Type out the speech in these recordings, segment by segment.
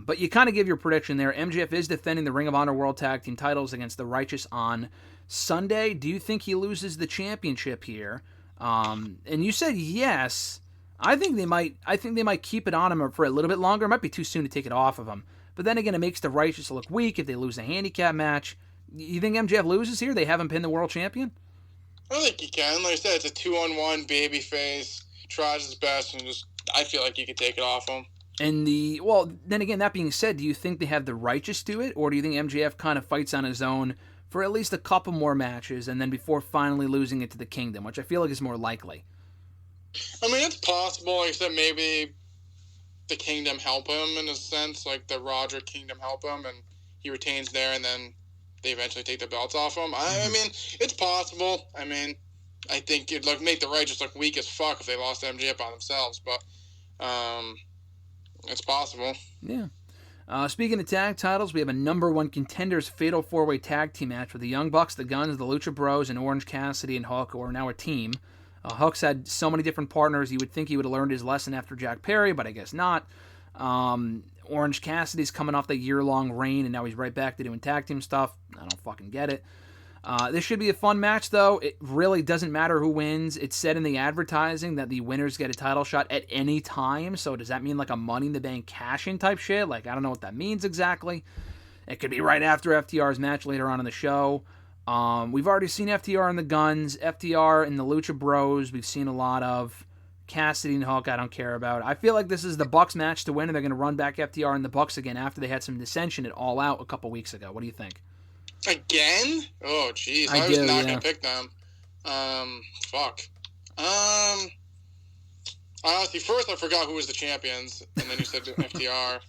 But you kind of give your prediction there. MJF is defending the Ring of Honor World Tag Team titles against the Righteous on Sunday. Do you think he loses the championship here? And you said yes. I think they might keep it on him for a little bit longer. It might be too soon to take it off of him. But then again, it makes the Righteous look weak if they lose a handicap match. You think MJF loses here? They haven't pinned the world champion? I think he can. Like I said, it's a 2-on-1 babyface. Tries his best, and I feel like he could take it off him. And then again, that being said, do you think they have the Righteous do it? Or do you think MJF kind of fights on his own for at least a couple more matches and then before finally losing it to the Kingdom, which I feel like is more likely? I mean, it's possible. Like I said, maybe the Kingdom help him in a sense, like the Roger Kingdom help him, and he retains there, and then they eventually take the belts off him. I mean, it's possible. I mean, I think it'd make the Righteous look weak as fuck if they lost MJF on themselves, but it's possible. Yeah. Speaking of tag titles, we have a number one contenders fatal four-way tag team match with the Young Bucks, the Guns, the Lucha Bros, and Orange Cassidy and Hook, who are now a team. Hook's had so many different partners, you would think he would have learned his lesson after Jack Perry, but I guess not. Orange Cassidy's coming off the year-long reign, and now he's right back to doing tag team stuff. I don't fucking get it. This should be a fun match, though. It really doesn't matter who wins. It's said in the advertising that the winners get a title shot at any time, so does that mean like a Money in the Bank cash-in type shit? Like, I don't know what that means exactly. It could be right after FTR's match later on in the show. We've already seen FTR and the Guns, FTR and the Lucha Bros. We've seen a lot of Cassidy and Hook. I don't care about. I feel like this is the Bucks match to win, and they're going to run back FTR and the Bucks again after they had some dissension at All Out a couple weeks ago. What do you think? Again? Oh, jeez. I was not going to pick them. Fuck. Honestly, first I forgot who was the champions, and then you said FTR.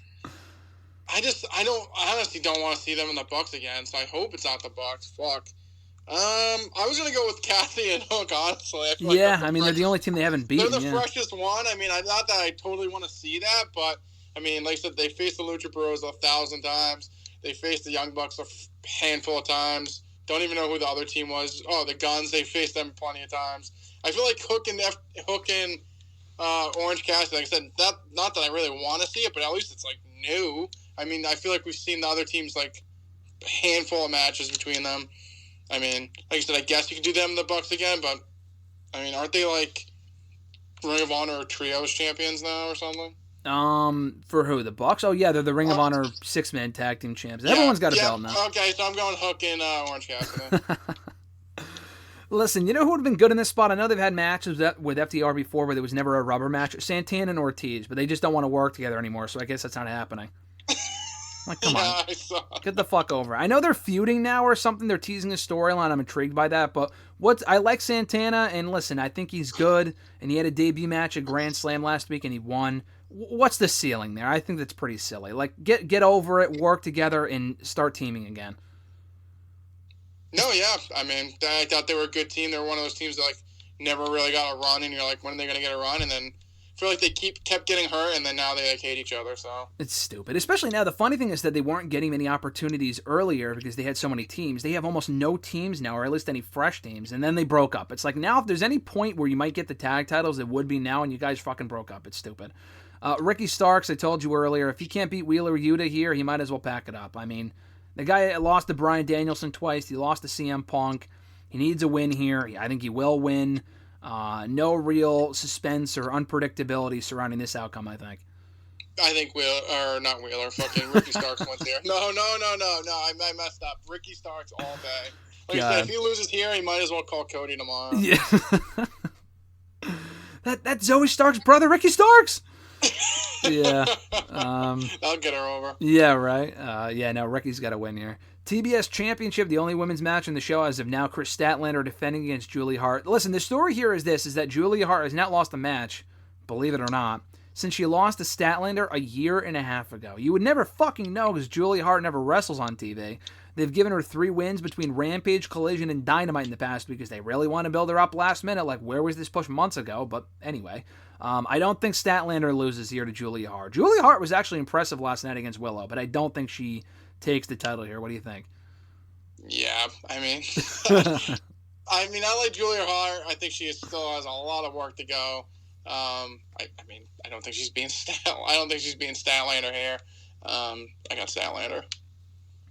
I honestly don't want to see them in the Bucks again, so I hope it's not the Bucks. Fuck. I was going to go with Kathy and Hook, honestly. They're the only team they haven't beaten. They're the freshest one. I mean, not that I totally want to see that, but, I mean, like I said, they faced the Lucha Bros 1,000 times. They faced the Young Bucks a handful of times. Don't even know who the other team was. Oh, the Guns, they faced them plenty of times. I feel like Hook and Orange Cassidy, like I said, not that I really want to see it, but at least it's, like, new. I mean, I feel like we've seen the other teams, like, a handful of matches between them. I mean, like I said, I guess you could do them in the Bucks again, but, I mean, aren't they, like, Ring of Honor Trios champions now or something? For who? The Bucks? Oh, yeah, they're the Ring of Honor six-man tag team champs. Everyone's got a belt now. Okay, so I'm going Hook and Orange Cassidy. Listen, you know who would have been good in this spot? I know they've had matches with FTR before where there was never a rubber match. Santana and Ortiz, but they just don't want to work together anymore, so I guess that's not happening. Like, come on. Get the fuck over. I know they're feuding now or something. They're teasing a storyline. I'm intrigued by that, but I like Santana, and listen, I think he's good, and he had a debut match at Grand Slam last week, and he won. What's the ceiling there? I think that's pretty silly. Like, get over it, work together, and start teaming again. No, yeah. I mean, I thought they were a good team. They were one of those teams that, like, never really got a run, and you're like, when are they going to get a run? And then I feel like they kept getting hurt, and then now they, like, hate each other, so. It's stupid. Especially now, the funny thing is that they weren't getting many opportunities earlier because they had so many teams. They have almost no teams now, or at least any fresh teams, and then they broke up. It's like, now if there's any point where you might get the tag titles, it would be now, and you guys fucking broke up. It's stupid. Ricky Starks, I told you earlier, if he can't beat Wheeler Yuta here, he might as well pack it up. I mean, the guy lost to Bryan Danielson twice. He lost to CM Punk. He needs a win here. I think he will win. No real suspense or unpredictability surrounding this outcome, I think. I think fucking Ricky Starks wins here. No, I messed up. Ricky Starks all day. Like I said, if he loses here, he might as well call Cody tomorrow. Yeah. That's Zoe Stark's brother, Ricky Starks! Yeah. I'll get her over. Yeah, right. Ricky's got to win here. TBS Championship, the only women's match in the show as of now. Chris Statlander defending against Julia Hart. Listen, the story here is that Julia Hart has not lost a match, believe it or not, since she lost to Statlander a year and a half ago. You would never fucking know because Julia Hart never wrestles on TV. They've given her 3 wins between Rampage, Collision, and Dynamite in the past because they really want to build her up last minute. Like, where was this push months ago? But anyway, I don't think Statlander loses here to Julia Hart. Julia Hart was actually impressive last night against Willow, but I don't think she takes the title here. What do you think? Yeah, I mean, I like Julia Hart. I think she still has a lot of work to go. I don't think she's being Statlander here. I got Statlander.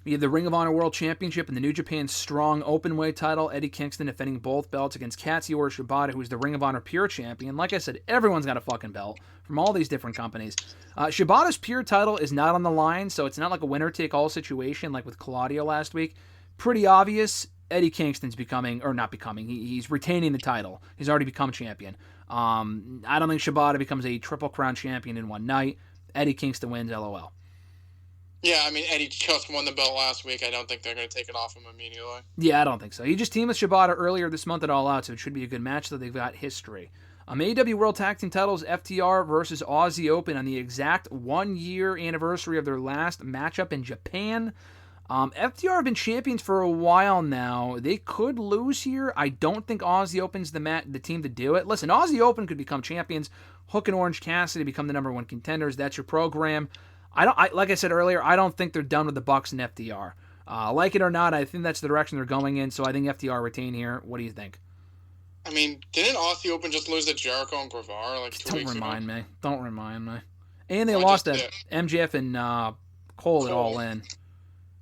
We have the Ring of Honor World Championship and the New Japan Strong Openweight title. Eddie Kingston defending both belts against Katsuyori Shibata, who's the Ring of Honor Pure Champion. Like I said, everyone's got a fucking belt from all these different companies. Shibata's Pure title is not on the line, so it's not like a winner-take-all situation like with Claudio last week. Pretty obvious. Eddie Kingston's he's retaining the title. He's already become champion. I don't think Shibata becomes a Triple Crown champion in one night. Eddie Kingston wins, LOL. Yeah, I mean, Eddie just won the belt last week. I don't think they're going to take it off him immediately. Yeah, I don't think so. He just teamed with Shibata earlier this month at All Out, so it should be a good match, though they've got history. AEW World Tag Team titles, FTR versus Aussie Open on the exact 1-year anniversary of their last matchup in Japan. FTR have been champions for a while now. They could lose here. I don't think Aussie Open's the team to do it. Listen, Aussie Open could become champions. Hook and Orange Cassidy become the number one contenders. That's your program. Like I said earlier, I don't think they're done with the Bucks and FTR. Like it or not, I think that's the direction they're going in, so I think FTR retain here. What do you think? I mean, didn't Aussie Open just lose to Jericho and Guevara like 2 weeks ago? Don't remind me. And they lost to MJF and Cole at All In.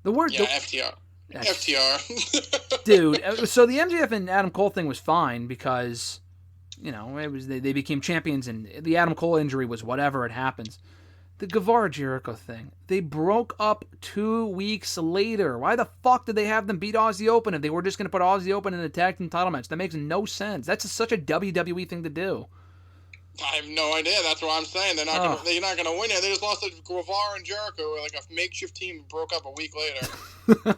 FTR. FTR. Dude, so the MJF and Adam Cole thing was fine because, they became champions and the Adam Cole injury was whatever, it happens. The Guevara Jericho thing, they broke up 2 weeks later. Why the fuck did they have them beat Aussie Open if they were just going to put Aussie Open in a tag team title match? That makes no sense. That's such a WWE thing to do. I have no idea. That's what I'm saying. They're not going to win it. They just lost to Guevara and Jericho, like a makeshift team broke up a week later.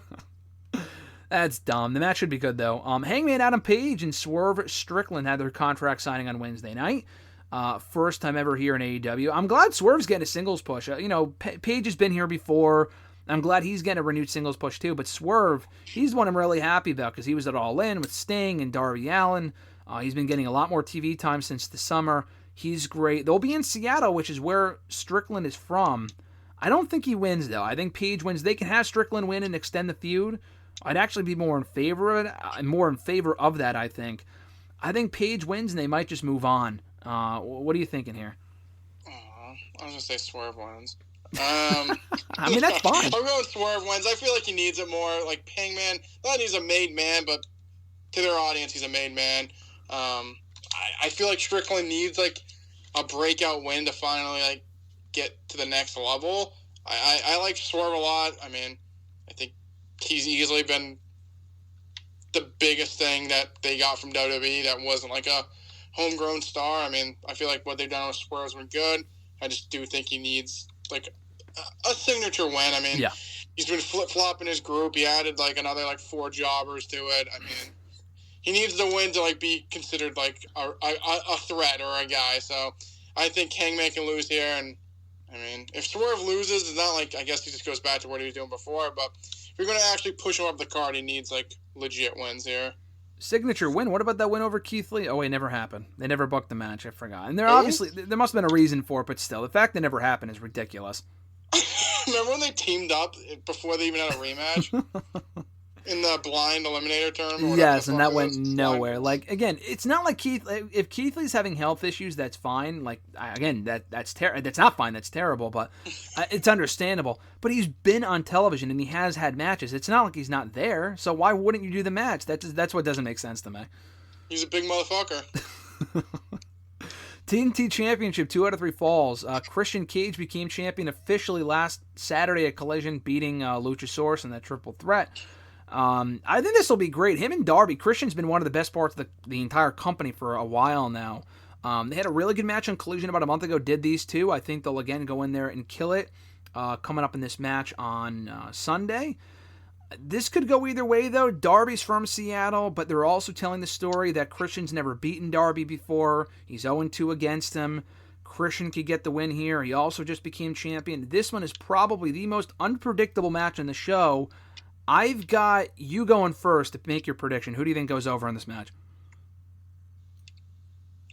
That's dumb. The match should be good, though. Hangman Adam Page and Swerve Strickland had their contract signing on Wednesday night. First time ever here in AEW. I'm glad Swerve's getting a singles push. Page has been here before. I'm glad he's getting a renewed singles push, too. But Swerve, he's the one I'm really happy about because he was at All In with Sting and Darby Allin. He's been getting a lot more TV time since the summer. He's great. They'll be in Seattle, which is where Strickland is from. I don't think he wins, though. I think Page wins. They can have Strickland win and extend the feud. I'd actually be more in favor of that, I think. I think Page wins, and they might just move on. What are you thinking here? I was going to say Swerve wins. I mean, that's fine. I'm going Swerve wins. I feel like he needs it more. Like Hangman, not he's a made man, but to their audience, he's a made man. I feel like Strickland needs like a breakout win to finally like get to the next level. I like Swerve a lot. I mean, I think he's easily been the biggest thing that they got from WWE that wasn't like a homegrown star. I mean, I feel like what they've done with Swerve's been good. I just do think he needs like a signature win. I mean, he's been flip-flopping his group. He added like another like 4 jobbers to it. I mean, he needs the win to like be considered like a threat or a guy. So I think Hangman can lose here. And I mean, if Swerve loses, it's not like, I guess he just goes back to what he was doing before. But if you're going to actually push him up the card, he needs like legit wins here. Signature win. What about that win over Keith Lee? Oh wait, never happened. They never booked the match. I forgot. And there must have been a reason for it, but still, the fact that never happened is ridiculous. Remember when they teamed up before they even had a rematch in the blind eliminator tournament? Yes, and that went nowhere. Like again, it's not like if Keith Lee's having health issues, that's fine. Like again, that's not fine. That's terrible, but it's understandable. But he's been on television and he has had matches. It's not like he's not there. So why wouldn't you do the match? That's what doesn't make sense to me. He's a big motherfucker. TNT Championship, 2 out of 3 falls. Christian Cage became champion officially last Saturday at Collision, beating Luchasaurus in that triple threat. I think this will be great. Him and Darby. Christian's been one of the best parts of the entire company for a while now. They had a really good match on Collision about a month ago. Did these two. I think they'll again go in there and kill it coming up in this match on Sunday. This could go either way, though. Darby's from Seattle, but they're also telling the story that Christian's never beaten Darby before. He's 0-2 against him. Christian could get the win here. He also just became champion. This one is probably the most unpredictable match on the show. I've got you going first to make your prediction. Who do you think goes over in this match?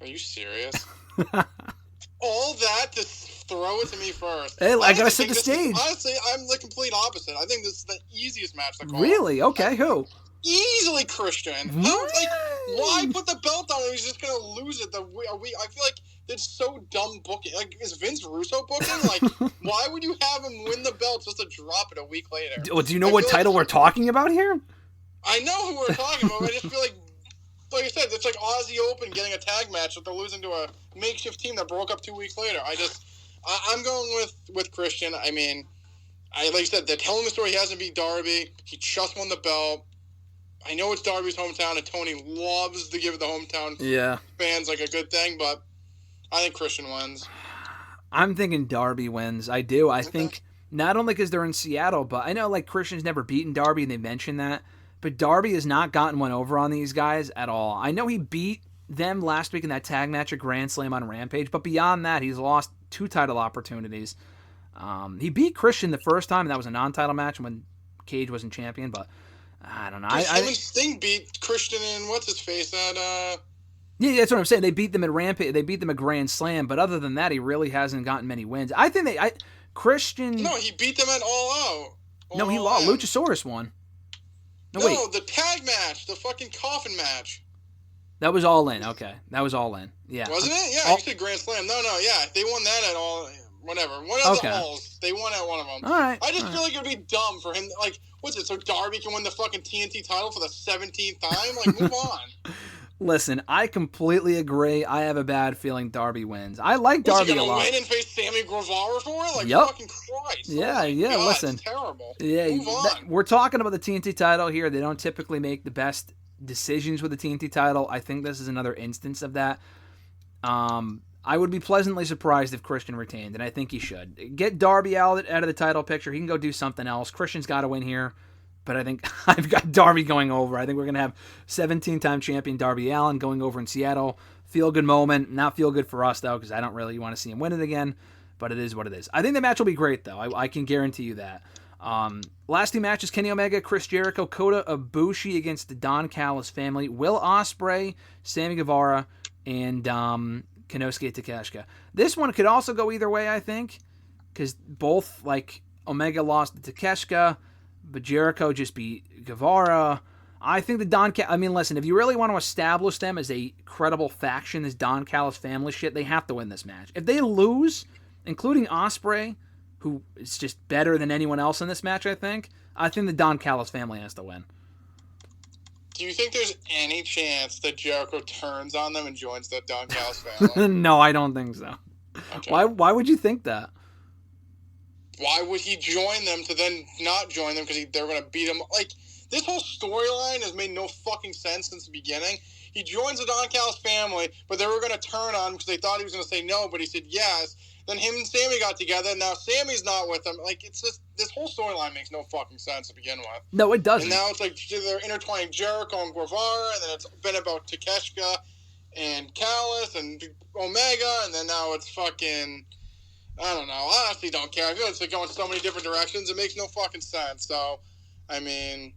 Are you serious? All that to throw it to me first. Hey, I gotta set the stage. Honestly, I'm the complete opposite. I think this is the easiest match to call. Really? Okay, who? Easily Christian. Really? Why put the belt on him? He's just gonna lose it. I feel like It's so dumb booking. Like, is Vince Russo booking? Like, why would you have him win the belt just to drop it a week later? Do you know what title we're talking about here? I know who we're talking about. I just feel like I said, it's like Aussie Open getting a tag match that they're losing to a makeshift team that broke up 2 weeks later. I'm going with Christian. I mean, like I said, they're telling the story. He hasn't beat Darby. He just won the belt. I know it's Darby's hometown, and Tony loves to give the hometown fans like a good thing, but I think Christian wins. I'm thinking Darby wins. I do. I think not only because they're in Seattle, but I know like Christian's never beaten Darby, and they mentioned that. But Darby has not gotten one over on these guys at all. I know he beat them last week in that tag match at Grand Slam on Rampage, but beyond that, he's lost 2 title opportunities. He beat Christian the first time, and that was a non-title match when Cage wasn't champion, but I don't know. Sting beat Christian and what's-his-face at... Yeah, that's what I'm saying. They beat them at Rampage. They beat them at Grand Slam, but other than that, he really hasn't gotten many wins. I think Christian... No, he beat them at All Out. No, he lost. Luchasaurus won. No, wait. The tag match, the fucking coffin match. That was All In. Okay, that was All In. Yeah, wasn't it? Yeah, you said Grand Slam. No, yeah, they won that at all. Whatever. One of the halls, they won at one of them. All right. I just feel like it'd be dumb for him. Like, what's it? So Darby can win the fucking TNT title for the 17th time? Like, move on. Listen, I completely agree. I have a bad feeling Darby wins. I like Darby a lot. Win and face Sammy Guevara for it? Like, fucking Christ. Yeah, God, listen. It's terrible. Yeah, move on. We're talking about the TNT title here. They don't typically make the best decisions with the TNT title. I think this is another instance of that. I would be pleasantly surprised if Christian retained, and I think he should. Get Darby out of the title picture. He can go do something else. Christian's got to win here. But I think I've got Darby going over. I think we're going to have 17-time champion Darby Allin going over in Seattle. Feel-good moment. Not feel good for us, though, because I don't really want to see him win it again. But it is what it is. I think the match will be great, though. I can guarantee you that. Last 2 matches, Kenny Omega, Chris Jericho, Kota Ibushi against the Don Callis family, Will Ospreay, Sammy Guevara, and Konosuke Takeshita. This one could also go either way, I think, because both, like, Omega lost to Takeshita, but Jericho just beat Guevara. I think the listen, if you really want to establish them as a credible faction, this Don Callis family shit, they have to win this match. If they lose, including Ospreay, who is just better than anyone else in this match, I think the Don Callis family has to win. Do you think there's any chance that Jericho turns on them and joins the Don Callis family? No, I don't think so. Okay. Why would you think that? Why would he join them to then not join them because they're going to beat him? Like, this whole storyline has made no fucking sense since the beginning. He joins the Don Callis family, but they were going to turn on him because they thought he was going to say no, but he said yes. Then him and Sammy got together, and now Sammy's not with him. Like, it's just, this whole storyline makes no fucking sense to begin with. No, it doesn't. And now it's like they're intertwining Jericho and Guevara, and then it's been about Takeshita and Callis and Omega, and then now it's fucking... I don't know. I honestly don't care. I feel it's like going so many different directions. It makes no fucking sense. So, I mean,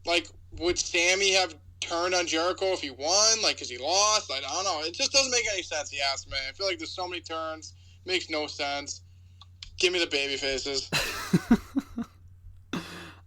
like, would Sammy have turned on Jericho if he won? Like, because he lost? I don't know. It just doesn't make any sense, you ask me. I feel like there's so many turns. Makes no sense. Give me the baby faces.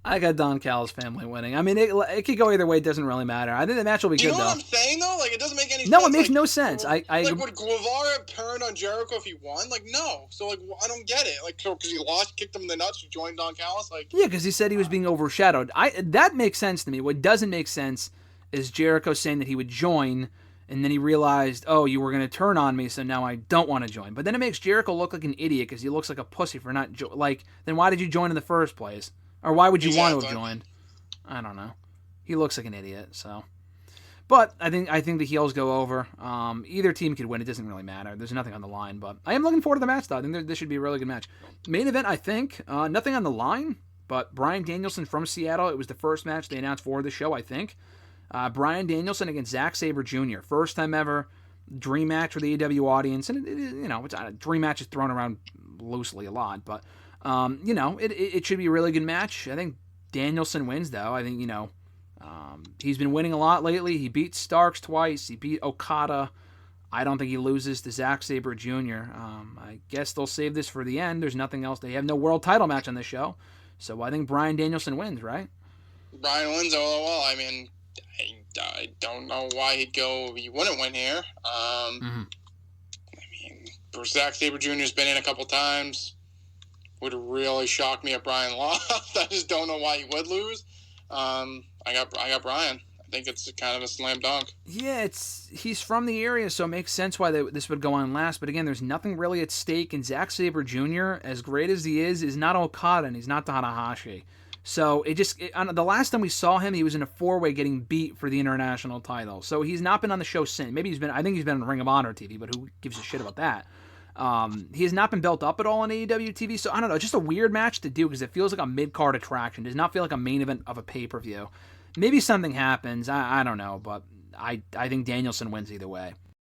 I got Don Callis family winning. I mean, it could go either way. It doesn't really matter. I think the match will be good, though. You know what I'm saying, though? Like, it doesn't make any sense. No, it makes no sense. Like, would Guevara have turned on Jericho if he won? Like, no. So, like, I don't get it. Like, so because he lost, kicked him in the nuts, he joined Don Callis? Like, yeah, because he said he was being overshadowed. That makes sense to me. What doesn't make sense is Jericho saying that he would join, and then he realized, oh, you were going to turn on me, so now I don't want to join. But then it makes Jericho look like an idiot because he looks like a pussy for not then why did you join in the first place? Or why would you want to have joined? I don't know. He looks like an idiot, so. But I think the heels go over. Either team could win. It doesn't really matter. There's nothing on the line. But I am looking forward to the match, though. I think this should be a really good match. Main event, I think. Nothing on the line. But Bryan Danielson from Seattle. It was the first match they announced for the show, I think. Bryan Danielson against Zack Sabre Jr. First time ever. Dream match for the AEW audience. And, it's dream match is thrown around loosely a lot. But, it should be a really good match. I think Danielson wins, though. I think, he's been winning a lot lately. He beat Starks twice. He beat Okada. I don't think he loses to Zack Sabre Jr. I guess they'll save this for the end. There's nothing else. They have no world title match on this show. So I think Bryan Danielson wins, right? Bryan wins, well. I mean, I don't know why he wouldn't win here. I mean, Zack Sabre Jr. has been in a couple times. Would really shock me if Bryan lost. I just don't know why he would lose. I got Bryan. I think it's kind of a slam dunk. Yeah, he's from the area, so it makes sense why this would go on last. But again, there's nothing really at stake, and Zack Sabre Jr., as great as he is not Okada, and he's not Tanahashi. So the last time we saw him, he was in a 4-way getting beat for the international title. So he's not been on the show since. I think he's been on Ring of Honor TV, but who gives a shit about that? He has not been built up at all on AEW TV, so I don't know. Just a weird match to do because it feels like a mid-card attraction. It does not feel like a main event of a pay-per-view. Maybe something happens. I don't know, but I think Danielson wins either way.